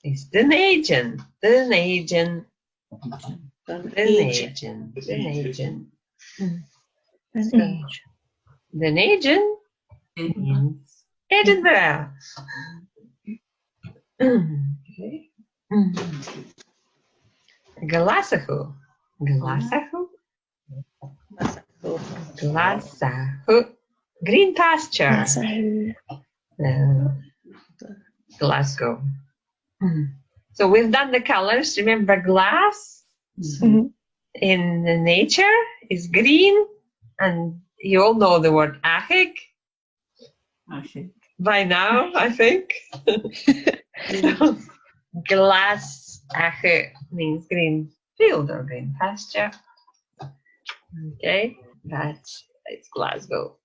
is Dunedin. Dunedin. Dunedin. Dunedin. Dunedin. Dunedin means Edinburgh. Okay. Glasgow. Glasgow. Glasgow. Green pasture. Glasgow. So we've done the colors. Remember glass in the nature is green, and you all know the word achig by now, I think. So, glass achig means green field or green pasture. Okay, it's Glasgow.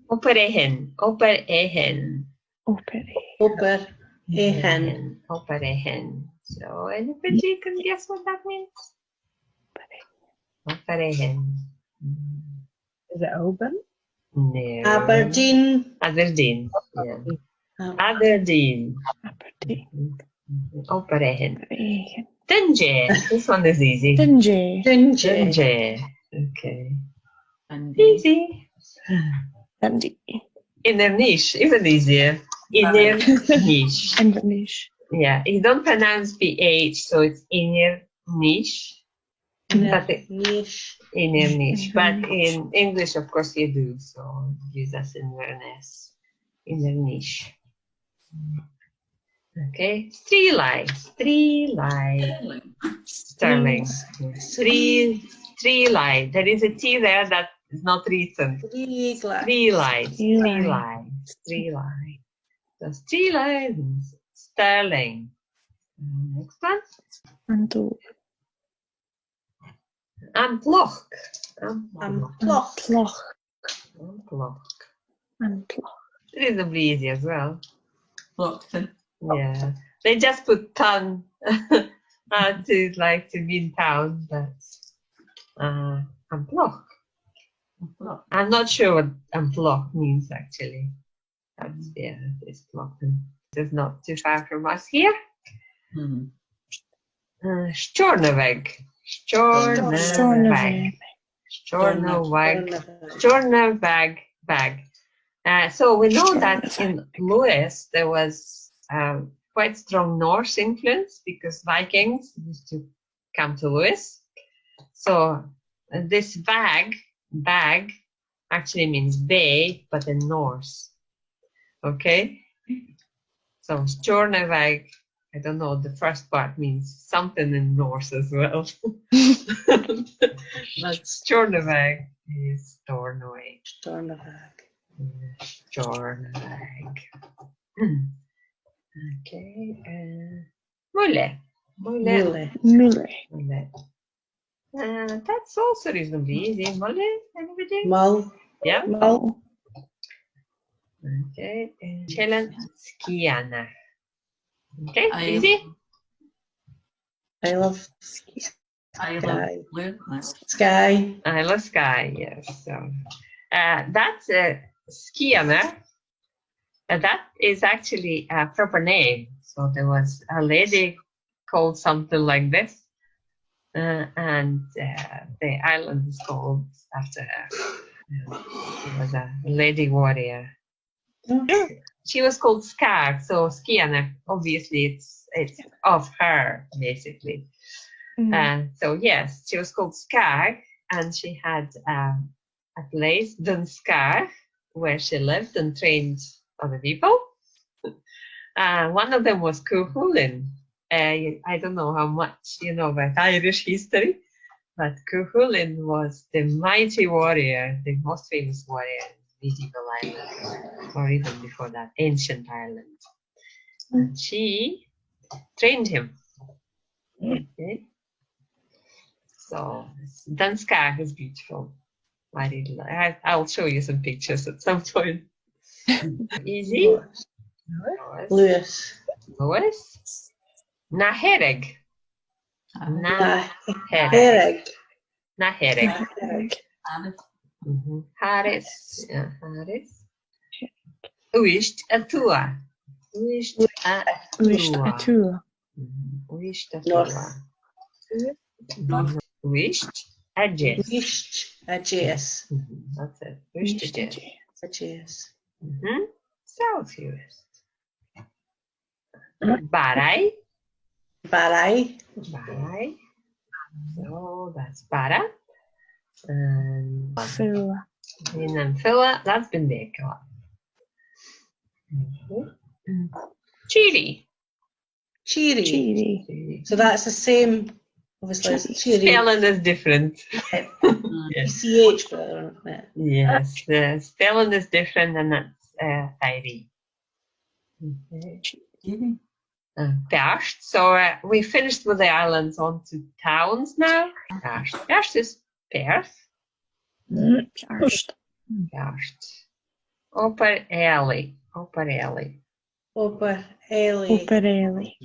Operahen. Operahen. Operahen. Operahen. So anybody can guess what that means? Operahen. Is it open? No. Aberdeen. Aberdeen. Yeah. Aberdeen. Operahen. Dingy. This one is easy. Dingy. Dingy. Okay. Easy. Dundee. Inner niche, even easier. Inner niche. Inverness. Yeah, you don't pronounce PH, so it's inner niche. Niche. Inner niche. But in English, of course, you do. So use as Inverness. Inner niche. Okay. Strelai. Sterling. Strelai. There is a T there that is not written. Strelai. So strelai means sterling. Next one. Amploch. Reasonably easy as well. Yeah. They just put town to mean town, but Amploch. I'm not sure what Amploch means actually. That's it's Plochton. It's not too far from us here. Stornoweg. Bag. So we know that in Lewis there was quite strong Norse influence because Vikings used to come to Lewis. So this bag actually means bay, but in Norse. Okay? So Stornoweg, I don't know, the first part means something in Norse as well. But Stornoweg is Stornoweg. Okay. Mulle. That's also reasonably easy. Mulle, anybody? Mull. Yeah. Mull. Okay. Chelen Skiana. Okay, easy. I love Sky. Sky. I love sky, yes. So that's Skiana. That is actually a proper name. So there was a lady called something like this. And the island is called after her. She was a lady warrior. She was called Skar, so Skiana, obviously it's of her, basically. So yes, she was called Skar, and she had a place, Dunskar, where she lived and trained other people. One of them was Cuchulainn. I don't know how much you know about Irish history, but Cuchulainn was the mighty warrior, the most famous warrior in medieval Ireland, or even before that, ancient Ireland. And she trained him. Okay. So Dunskar is beautiful. I'll show you some pictures at some point. Easy. Lewis. Nahereg. Harris. Uist Atua. Uist Wist atua. atua. Uist North. atua. Uist adjust. West adjacent. That's it. Uist adjust. Adjacent. Southwest. Barai. Barai. Barai. So that's bara. And Fulla. then Phila, that's Bindeka. Cheery. Cheery. Cheery. So that's the same, obviously, as cheery. Spelling is different. Yes. CH, but Yes, the spelling is different, and that's fiery. Perth. So we finished with the islands, on to towns now. Perth. Perth is Perth. Karst. Perth. Upper Alley. Upper Alley. Upper Alley. Operelli.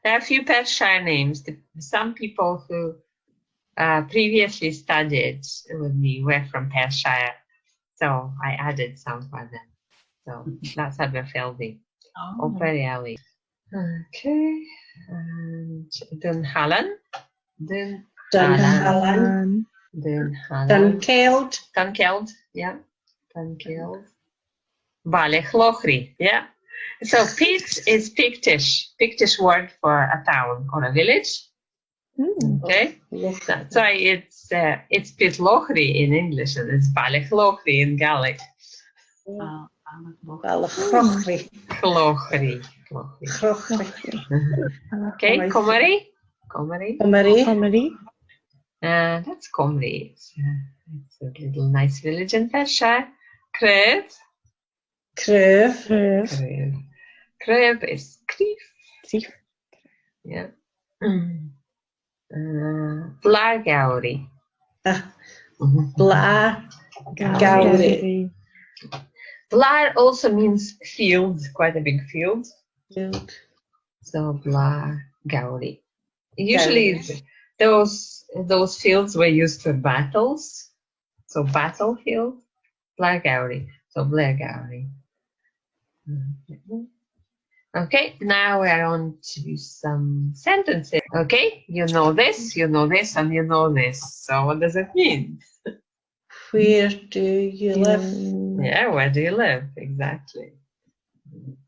There are a few Perthshire names. Some people who previously studied with me were from Perthshire, so I added some for them. So that's Aberfeldy. Upper Alley. Okay, and Dunhallen. Dunhallen. Dunkeld. Dunkeld, yeah. Dunkeld. Ballychlochry, yeah. So Pit is Pictish. Pictish word for a town or a village. Okay. That's why it's Pitlochry in English and it's Ballychlochry in Gaelic. Ballychlochry. Chlochry. Okay, Comrie. Comrie. That's Comrie. It's a little nice village in Perthshire. Crev. Crev is Crieff. Yeah. Blairgowrie. Blairgowrie. Blair also means field, quite a big field. So Blairgowrie. Usually those fields were used for battles. So battlefield, Blairgowrie. So Blairgowrie. Okay, now we're on to some sentences. Okay, you know this, and you know this. So what does it mean? Where do you live? Yeah, where do you live? Exactly.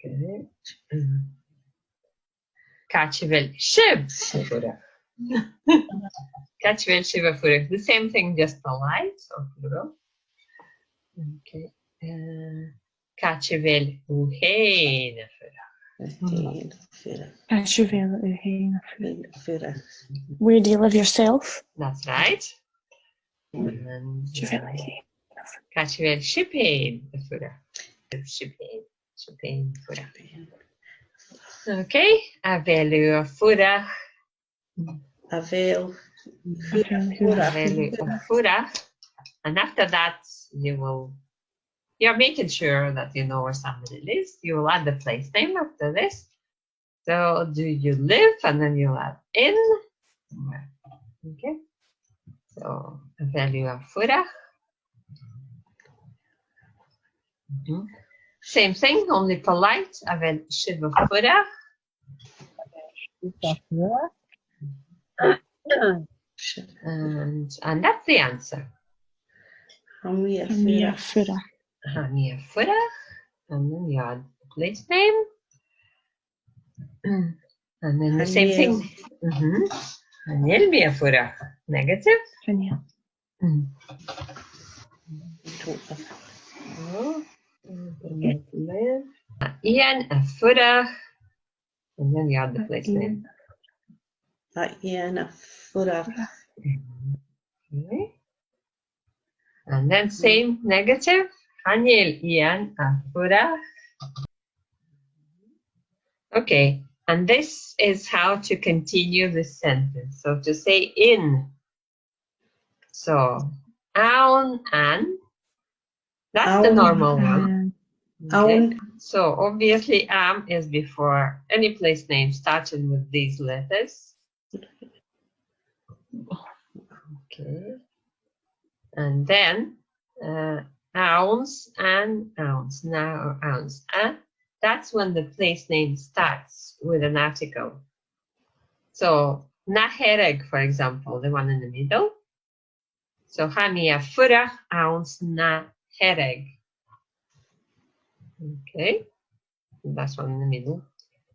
Okay. Catchville Shib. Catchville Shib. The same thing, just polite, so plural. Okay. Catchville Uhein. Where do you live yourself? That's right. And Catchville Shipain. Shipain. Okay. Avelu Fura. Avelu Fura. And after that, you're making sure that you know where somebody lives. You will add the place name after this. So, do you live? And then you'll add in. Okay. So, value of Fura. Same thing, only polite. Avel Shiva Fura. And that's the answer. Hamia Fura. Hamia Fura. And then you add the place name. And then the same thing. Haniel Mia Fura. Negative. Haniel. Ian Fura. And then you add the place name. Ian Fura. Okay. And then same negative. Haniel Ian Fura. Okay, and this is how to continue the sentence. So to say in. So, aun an. That's the normal one. Okay. So obviously am is before any place name starting with these letters. Okay. And then ounce and ounce. Now ounce. that's when the place name starts with an article. So na hereg, for example, the one in the middle. So hamia fura ounce na hereg. Okay, that's one in the middle.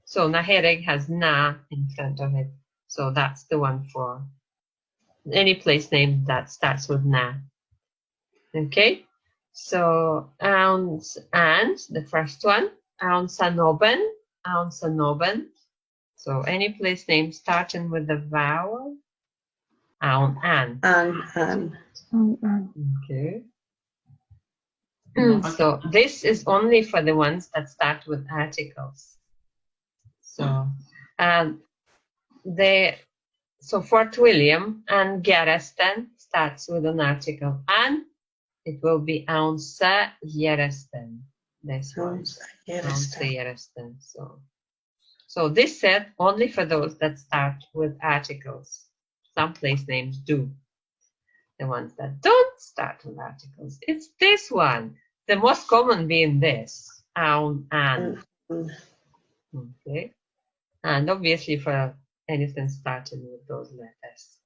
So na hereg has na in front of it. So that's the one for any place name that starts with na. Okay, so ounce and the first one, ounce anoben. So any place name starting with the vowel, an. Okay. So this is only for the ones that start with articles. So so Fort William and Geresten starts with an article, and it will be ounce Geresten. This one, ounce Geresten. So this said only for those that start with articles. Some place names do. The ones that don't start with articles, it's this one. The most common being this, an. Okay. And obviously for anything starting with those letters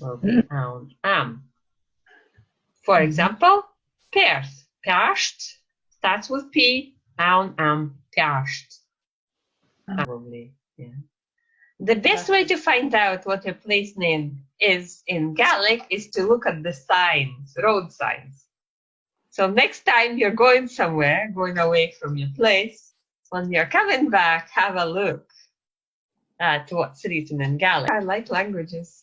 will be am. For example, pears. Pearshed starts with P, am, pearshed. Probably, yeah. The best way to find out what a place name is in Gaelic is to look at the signs, road signs. So next time you're going somewhere, going away from your place, when you're coming back, have a look at what's written in Gaelic. I like languages.